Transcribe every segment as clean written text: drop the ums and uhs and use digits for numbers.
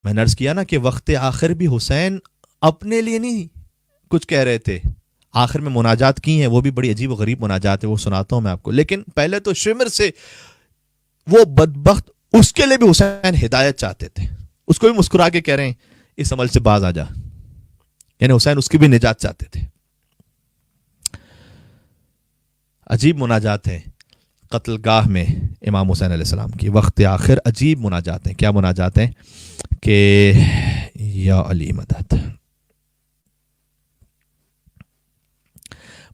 میں نے عرض کیا نا کہ وقت آخر بھی حسین اپنے لیے نہیں کچھ کہہ رہے تھے، آخر میں مناجات کی ہیں، وہ بھی بڑی عجیب و غریب مناجات ہے، وہ سناتا ہوں میں آپ کو. لیکن پہلے تو شمر سے وہ بدبخت، اس کے لیے بھی حسین ہدایت چاہتے تھے، اس کو بھی مسکرا کے کہہ رہے ہیں اس عمل سے باز آ جا، یعنی حسین اس کی بھی نجات چاہتے تھے. عجیب مناجات ہیں قتل گاہ میں امام حسین علیہ السلام کی وقت آخر. عجیب مناجات ہیں. کیا مناجات ہیں کہ یا علی مدد.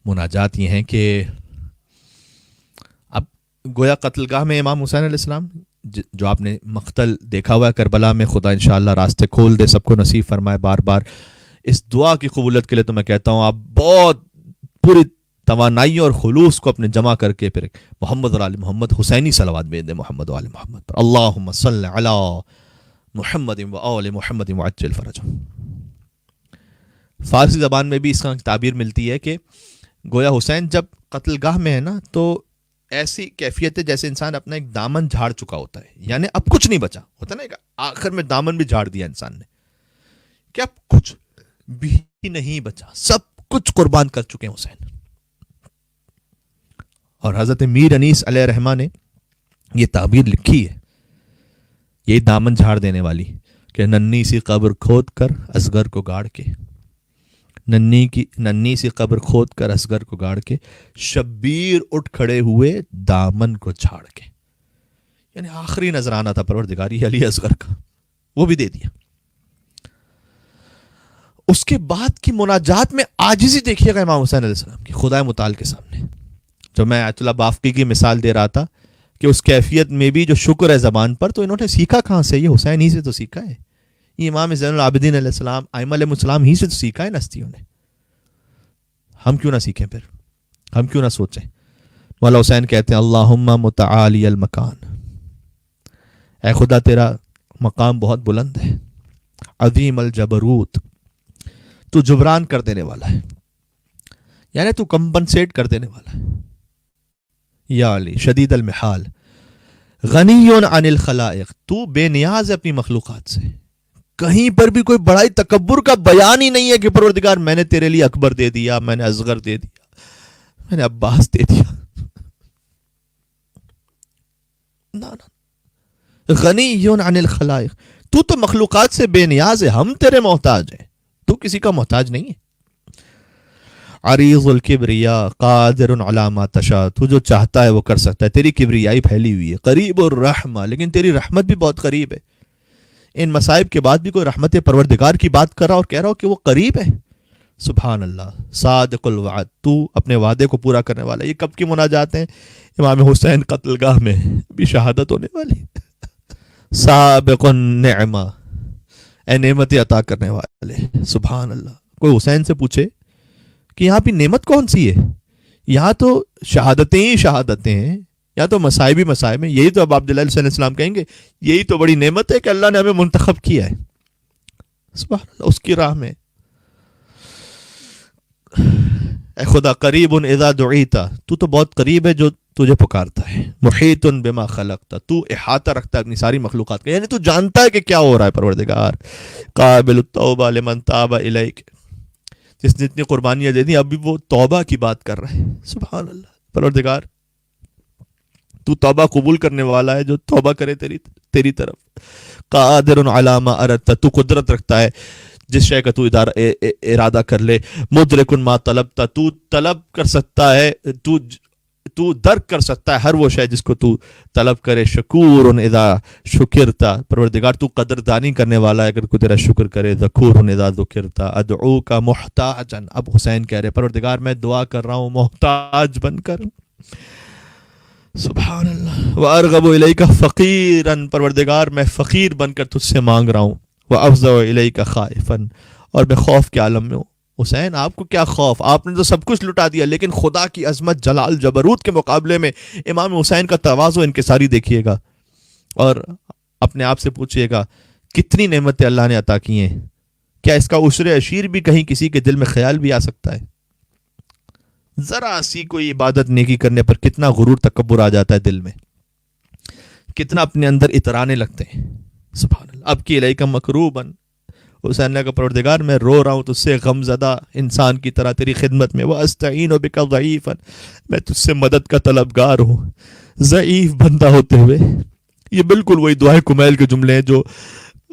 مناجات یہ ہیں کہ اب گویا قتل گاہ میں امام حسین علیہ السلام، جو آپ نے مقتل دیکھا ہوا ہے کربلا میں، خدا انشاءاللہ راستے کھول دے، سب کو نصیب فرمائے. بار بار اس دعا کی قبولیت کے لیے تو میں کہتا ہوں آپ بہت پوری توانائی اور خلوص کو اپنے جمع کر کے پھر محمد و آل محمد حسینی صلوات بھیج دیں محمد و آل محمد پر. اللہم صلی علی محمد و آل محمد وعجل فرجہم. فارسی زبان میں بھی اس کا تعبیر ملتی ہے کہ گویا حسین جب قتل گاہ میں ہے نا تو ایسی کیفیت ہے جیسے انسان اپنا ایک دامن جھاڑ چکا ہوتا ہے، یعنی اب کچھ نہیں بچا ہوتا نا، آخر میں دامن بھی جھاڑ دیا انسان نے کہ اب کچھ بھی نہیں بچا، سب کچھ قربان کر چکے ہیں حسین. اور حضرت میر انیس علیہ الرحمہ نے یہ تعبیر لکھی ہے، یہ دامن جھاڑ دینے والی، کہ ننھی سی قبر کھود کر اصغر کو گاڑ کے، ننھی سی قبر کھود کر اصغر کو گاڑ کے، شبیر اٹھ کھڑے ہوئے دامن کو جھاڑ کے. یعنی آخری نذرانہ تھا پروردگاری علی اصغر کا، وہ بھی دے دیا. اس کے بعد کی مناجات میں عاجزی دیکھیے گا امام حسین علیہ السلام کی خدا متعال کے سامنے. جو میں آیت اللہ بافقی کی مثال دے رہا تھا کہ اس کیفیت میں بھی جو شکر ہے زبان پر، تو انہوں نے سیکھا کہاں سے؟ یہ حسین ہی سے تو سیکھا ہے، یہ امام زین العابدین علیہ السلام، ائمہ علیہ السلام ہی سے تو سیکھا ہے نستیوں نے. ہم کیوں نہ سیکھیں پھر؟ ہم کیوں نہ سوچیں؟ مولا حسین کہتے ہیں اللہم متعالی المکان، اے خدا تیرا مقام بہت بلند ہے، عظیم الجبروت، تو جبران کر دینے والا ہے، یعنی تو کمپنسیٹ کر دینے والا ہے. یا علی شدید المحال، غنی عن الخلائق، تو بے نیاز ہے اپنی مخلوقات سے، کہیں پر بھی کوئی بڑائی تکبر کا بیان ہی نہیں ہے کہ پروردگار میں نے تیرے لیے اکبر دے دیا، میں نے اصغر دے دیا، میں نے عباس دے دیا. غنی عن الخلائق، تو مخلوقات سے بے نیاز ہے، ہم تیرے محتاج ہیں، تو کسی کا محتاج نہیں ہے. عریض الکبریاء قادر علی ما تشاء، تو جو چاہتا ہے وہ کر سکتا ہے، تیری کبریائی پھیلی ہوئی ہے. قریب الرحمہ، لیکن تیری رحمت بھی بہت قریب ہے. ان مصائب کے بعد بھی کوئی رحمت پروردگار کی بات کر رہا اور کہہ رہا ہو کہ وہ قریب ہے. سبحان اللہ. صادق الوعد، تو اپنے وعدے کو پورا کرنے والا. یہ کب کی مناجات ہیں؟ امام حسین قتل گاہ میں بھی شہادت ہونے والی. سابق النعمہ، اے نعمت عطا کرنے والے. سبحان اللہ. کوئی حسین سے پوچھے کہ یہاں پہ نعمت کون سی ہے؟ یہاں تو شہادتیں ہی شہادتیں ہیں، یا تو مصائب ہی مصائب ہیں. یہی تو اب عبداللہ علیہ السلام کہیں گے یہی تو بڑی نعمت ہے کہ اللہ نے ہمیں منتخب کیا ہے. سبحان اللہ. اس کی راہ میں اے خدا قریب اذا دعیت، تو بہت قریب ہے جو تجھے پکارتا ہے. محیط بما خلقت، تو احاطہ رکھتا ہے اپنی ساری مخلوقات کا، یعنی تو جانتا ہے کہ کیا ہو رہا ہے پروردگار. قابل التوبہ لمن تاب الیک، جس نے اتنی قربانیاں دے دی ابھی وہ توبہ کی بات کر رہے ہیں. سبحان اللہ. پروردگار تو توبہ قبول کرنے والا ہے جو توبہ کرے تیری طرف. قادر علی ما اردت، تو قدرت رکھتا ہے جس شے کا تو ارادہ کر لے. مدرک ما طلبت، تو طلب کر سکتا ہے، تو درک کر سکتا ہے ہر وہ شے جس کو تو طلب کرے. شکور اذا شکرتا، پروردگار تو قدردانی کرنے والا ہے اگر کوئی تیرا شکر کرے. ذکور اذا ذکرتا، ادعوک محتاجا، اب حسین کہہ رہے پروردگار میں دعا کر رہا ہوں محتاج بن کر. سبحان اللہ. وارغب الیک فقیرا، پروردگار میں فقیر بن کر تجھ سے مانگ رہا ہوں. وافزع الیک خائفا، اور میں خوف کے عالم میں ہوں. حسین آپ کو کیا خوف؟ آپ نے تو سب کچھ لٹا دیا، لیکن خدا کی عظمت جلال جبروت کے مقابلے میں امام حسین کا تواضع انکساری دیکھیے گا اور اپنے آپ سے پوچھئے گا کتنی نعمتیں اللہ نے عطا کی ہیں. کیا اس کا عشر عشیر بھی کہیں کسی کے دل میں خیال بھی آ سکتا ہے؟ ذرا سی کوئی عبادت نیکی کرنے پر کتنا غرور تکبر آ جاتا ہے دل میں، کتنا اپنے اندر اترانے لگتے ہیں. سبحان اللہ. اب کی الیک مکروبن، حسین نے کہا پروردگار میں رو رہا ہوں تجھ سے غم زدہ انسان کی طرح تیری خدمت میں. واستعین بک ضعیفا، میں تجھ سے مدد کا طلبگار ہوں ضعیف بندہ ہوتے ہوئے. یہ بالکل وہی دعائے کمیل کے جملے ہیں جو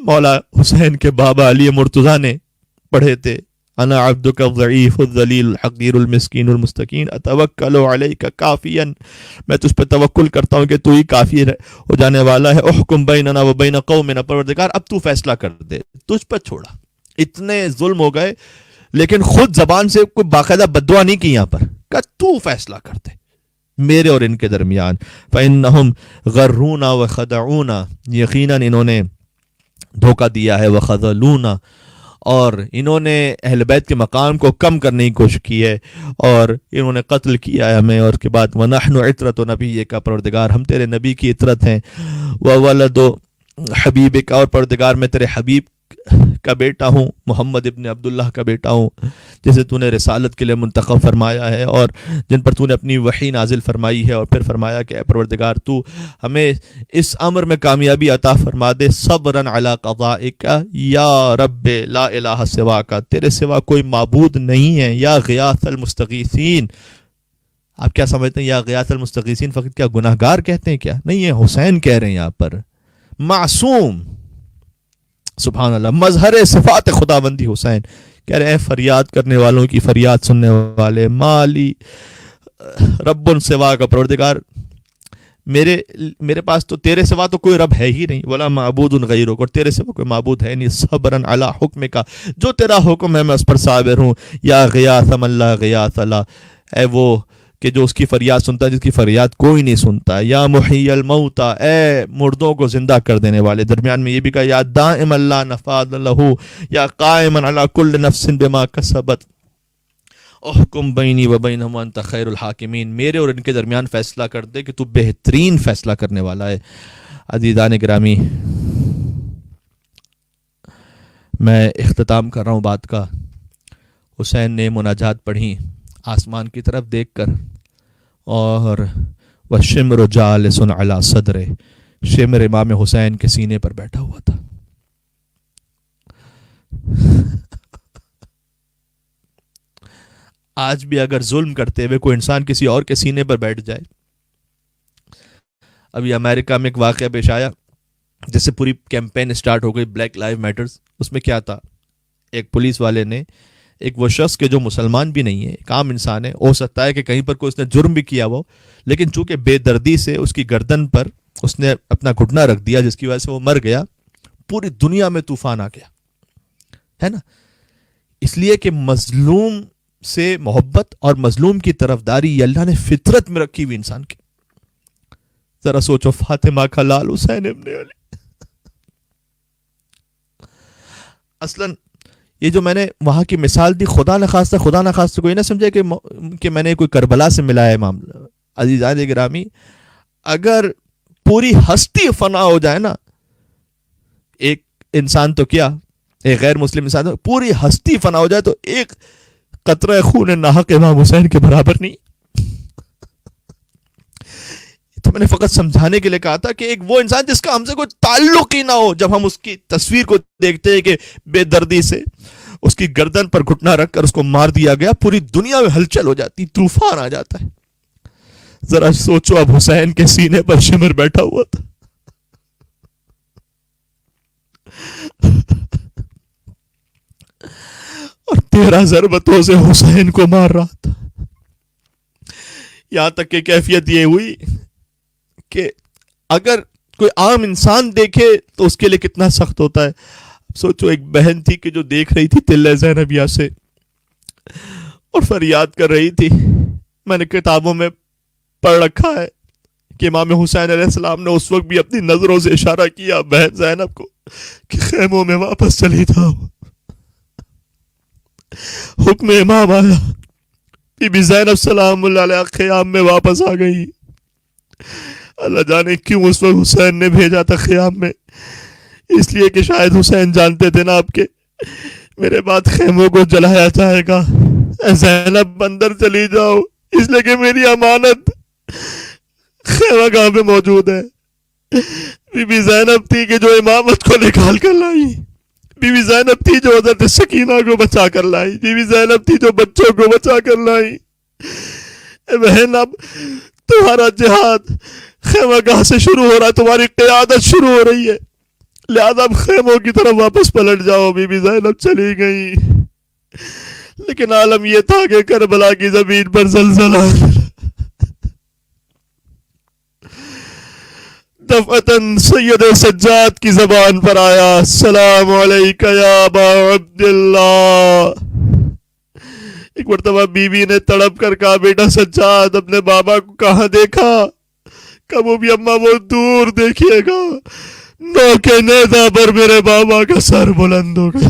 مولا حسین کے بابا علی مرتضیٰ نے پڑھے تھے. انا عبدک الضعیف الذلیل الحقیر المسکین المستکین اتوکل علیک کافیا، میں تجھ پہ توکل کرتا ہوں کہ تو ہی کافی ہو جانے والا ہے. احکم بیننا و بین قومنا، پروردگار اب تو فیصلہ کر دے، تجھ پہ چھوڑا. اتنے ظلم ہو گئے لیکن خود زبان سے کوئی باقاعدہ بددعا نہیں کی یہاں پر، کہ تو فیصلہ کر دے میرے اور ان کے درمیان. فإنہم غرونا وخدعونا، یقیناً انہوں نے دھوکہ دیا ہے، وخذلونا، اور انہوں نے اہل بیت کے مقام کو کم کرنے کی کوشش کی ہے، اور انہوں نے قتل کیا ہے ہمیں. اور اس کے بعد وَنَحْنُ عِتْرَةُ نَبِيِّكَ، کا پروردگار ہم تیرے نبی کی عطرت ہیں. وَوَلَدُ حَبِيبِكَ، اور پروردگار میں تیرے حبیب کا بیٹا ہوں، محمد ابن عبداللہ کا بیٹا ہوں، جسے تو نے رسالت کے لیے منتخب فرمایا ہے اور جن پر تو نے اپنی وحی نازل فرمائی ہے. اور پھر فرمایا کہ اے پروردگار تو ہمیں اس امر میں کامیابی عطا فرما دے. صبراً علی قضائک یا رب لا الہ سواک، تیرے سوا کوئی معبود نہیں ہے. یا غیاث المستغیثین، آپ کیا سمجھتے ہیں یا غیاث المستغیثین فقط کیا گناہ گار کہتے ہیں کیا؟ نہیں، یہ حسین کہہ رہے ہیں یہاں پر، معصوم. سبحان اللہ، مظہر صفات خداوندی حسین کہہ رہے ہیں فریاد کرنے والوں کی فریاد سننے والے. مالی رب سوا کا، پروردگار میرے پاس تو تیرے سوا تو کوئی رب ہے ہی نہیں. ولا معبود غیرک، اور تیرے سوا کوئی معبود ہے نہیں. صبراً علی حکم کا، جو تیرا حکم ہے میں اس پر صابر ہوں. یا غیاث من لا غیاث لا، اے وہ کہ جو اس کی فریاد سنتا ہے جس کی فریاد کوئی نہیں سنتا. یا محیی الموتا، اے مردوں کو زندہ کر دینے والے. درمیان میں یہ بھی کہا یا دائم لا نفاد لہو، یا قائما علی کل نفس بما کسبت، احکم بینی و بینہم وانت خیر الحاکمین، میرے اور ان کے درمیان فیصلہ کر دے کہ تو بہترین فیصلہ کرنے والا ہے. عزیزان گرامی، میں اختتام کر رہا ہوں بات کا. حسین نے مناجات پڑھی آسمان کی طرف دیکھ کر، اور وَالشِّمْرُ جَالِسٌ عَلَى صَدْرِهِ، شمر امام حسین کے سینے پر بیٹھا ہوا تھا. آج بھی اگر ظلم کرتے ہوئے کوئی انسان کسی اور کے سینے پر بیٹھ جائے. ابھی امریکہ میں ایک واقعہ پیش آیا جس سے پوری کیمپین سٹارٹ ہو گئی بلیک لائف میٹرز. اس میں کیا تھا، ایک پولیس والے نے ایک وہ شخص کے جو مسلمان بھی نہیں ہے، ایک عام انسان ہے، ہو سکتا ہے کہ کہیں پر کوئی اس نے جرم بھی کیا ہو، لیکن چونکہ بے دردی سے اس کی گردن پر اس نے اپنا گھٹنا رکھ دیا جس کی وجہ سے وہ مر گیا. پوری دنیا میں طوفان آ گیا ہے نا، اس لیے کہ مظلوم سے محبت اور مظلوم کی طرفداری یہ اللہ نے فطرت میں رکھی ہوئی انسان کی. ذرا سوچو، فاطمہ کا لال حسین ابن علی. اصلاً یہ جو میں نے وہاں کی مثال دی، خدا نخواستہ کوئی نہ سمجھے کہ میں نے کوئی کربلا سے ملا ہے معاملہ. عزیزان گرامی، اگر پوری ہستی فنا ہو جائے نا، ایک انسان تو کیا، ایک غیر مسلم انسان، پوری ہستی فنا ہو جائے تو ایک قطرہ خون ناحق امام حسین کے برابر نہیں. تو میں نے فقط سمجھانے کے لیے کہا تھا کہ ایک وہ انسان جس کا ہم سے کوئی تعلق ہی نہ ہو، جب ہم اس کی تصویر کو دیکھتے ہیں کہ بے دردی سے اس کی گردن پر گھٹنا رکھ کر اس کو مار دیا گیا، پوری دنیا میں ہلچل ہو جاتی، طوفان آ جاتا ہے. ذرا سوچو، اب حسین کے سینے پر شمر بیٹھا ہوا تھا. اور 13 ضربتوں سے حسین کو مار رہا تھا. یہاں تک کہ کیفیت یہ ہوئی کہ اگر کوئی عام انسان دیکھے تو اس کے لیے کتنا سخت ہوتا ہے. سوچو، ایک بہن تھی کہ جو دیکھ رہی تھی تلہ زینبیہ سے اور فریاد کر رہی تھی. میں نے کتابوں میں پڑھ رکھا ہے کہ امام حسین علیہ السلام نے اس وقت بھی اپنی نظروں سے اشارہ کیا بہن زینب کو کہ خیموں میں واپس چلی جاؤ. حکم امام آیا، بی بی زینب سلام اللہ علیہ خیام میں واپس آ گئی. اللہ جانے کیوں اس وقت حسین نے بھیجا تھا خیام میں، اس لیے کہ شاید حسین جانتے تھے نا آپ کے میرے بعد خیموں کو جلایا جائے گا. زینب اندر چلی جاؤ، اس لیے کہ میری امانت خیمہ گاہ میں موجود ہے. بی بی زینب تھی کہ جو امامت کو نکال کر لائی، بی بی زینب تھی جو حضرت سکینہ کو بچا کر لائی، بی بی زینب تھی جو بچوں کو بچا کر لائی۔ اے بہن، اب تمہارا جہاد خیمہ گاہ سے شروع ہو رہا ہے، تمہاری قیادت شروع ہو رہی ہے، لہذا اب خیموں کی طرف واپس پلٹ جاؤ۔ بی بی زینب چلی گئی، لیکن عالم یہ تھا کہ کربلا کی زمین پر زلزلہ دفعتاً سید سجاد کی زبان پر آیا، السلام علیکہ یا ابا عبداللہ۔ ایک مرتبہ بی بی نے تڑپ کر کہا، بیٹا سجاد، اپنے بابا کو کہاں دیکھا؟ کبھی بھی اماں وہ دور دیکھیے گا، نوکے نیزہ پر میرے بابا کا سر بلند ہو گیا۔